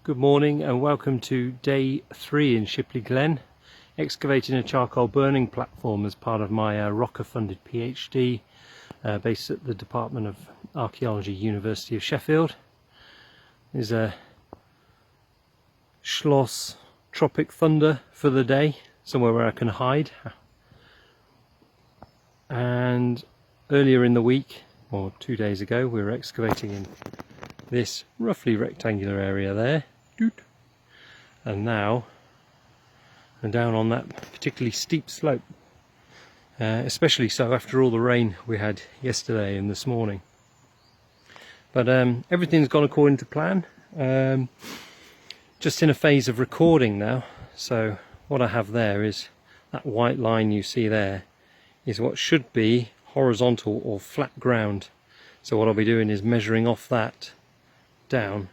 Good morning and welcome to day 3 in Shipley Glen, excavating a charcoal burning platform as part of my Rocker funded PhD based at the Department of Archaeology, University of Sheffield. There's a Schloss Tropic Thunder for the day, somewhere where I can hide. And earlier in the week, or 2 days ago, we were excavating in this roughly rectangular area there. And now I'm down on that particularly steep slope, especially so after all the rain we had yesterday and this morning. But everything's gone according to plan. Just in a phase of recording now, so what I have there is that white line you see there is what should be horizontal or flat ground. So what I'll be doing is measuring off that down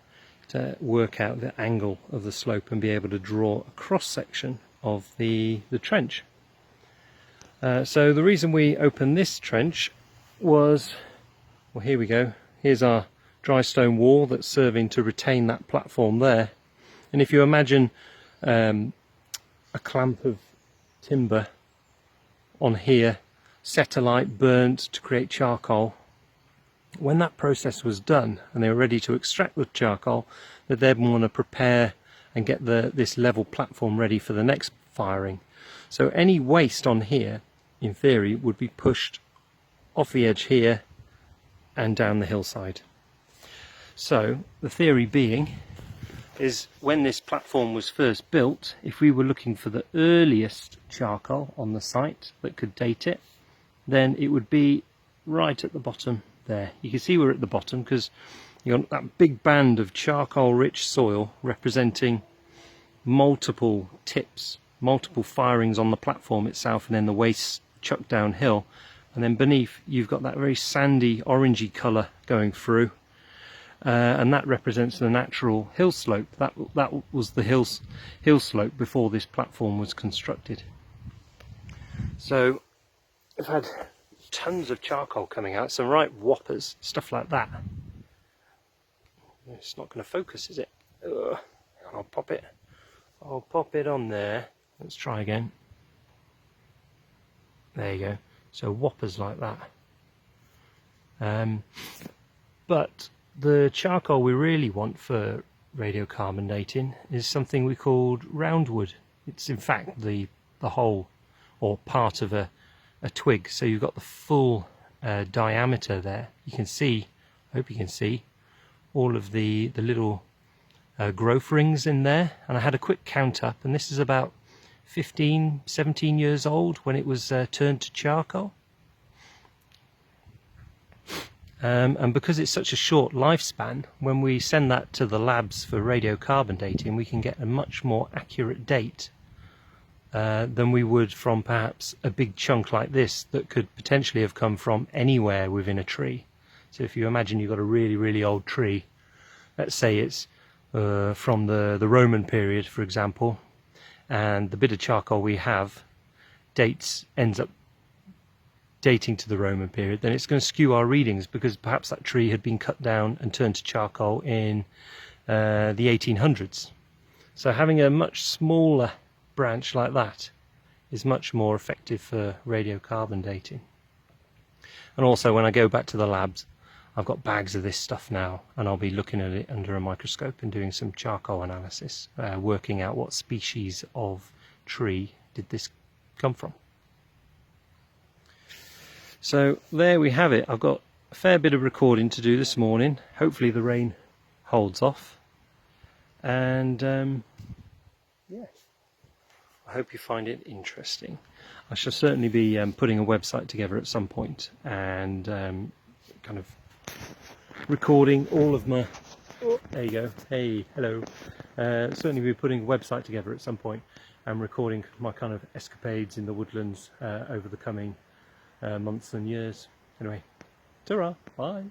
to work out the angle of the slope and be able to draw a cross section of the trench. So the reason we opened this trench was, well, here we go. Here's our dry stone wall that's serving to retain that platform there. And if you imagine a clamp of timber on here, set alight, burnt to create charcoal, when that process was done and they were ready to extract the charcoal, they then want to prepare and get this level platform ready for the next firing. So any waste on here, in theory, would be pushed off the edge here and down the hillside. So the theory being is, when this platform was first built, if we were looking for the earliest charcoal on the site that could date it, then it would be right at the bottom there. You can see we're at the bottom because you've got that big band of charcoal rich soil representing multiple tips, multiple firings on the platform itself, and then the waste chucked downhill, and then beneath you've got that very sandy orangey colour going through, and that represents the natural hill slope. That was the hill slope before this platform was constructed. So I've had tons of charcoal coming out, some right whoppers, stuff like that. It's not going to focus, is it? Ugh. I'll pop it on there. Let's try again. There you go. So whoppers like that. But the charcoal we really want for radiocarbon dating is something we called roundwood. It's in fact the whole or part of a twig, so you've got the full diameter there. You can see, I hope you can see, all of the little growth rings in there. And I had a quick count up, and this is about 17 years old when it was turned to charcoal. And because it's such a short lifespan, when we send that to the labs for radiocarbon dating, we can get a much more accurate date than we would from perhaps a big chunk like this that could potentially have come from anywhere within a tree. So if you imagine you've got a really old tree, let's say it's from the Roman period, for example, and the bit of charcoal we have ends up dating to the Roman period, then it's going to skew our readings, because perhaps that tree had been cut down and turned to charcoal in the 1800s. So having a much smaller branch like that is much more effective for radiocarbon dating. And also, when I go back to the labs, I've got bags of this stuff now, and I'll be looking at it under a microscope and doing some charcoal analysis, working out what species of tree did this come from. So there we have it. I've got a fair bit of recording to do this morning. Hopefully the rain holds off, and yeah, I hope you find it interesting. I shall certainly be putting a website together at some point, and kind of recording all of my, there you go, hey, hello, certainly be putting a website together at some point and recording my kind of escapades in the woodlands over the coming months and years. Anyway, ta-ra, bye.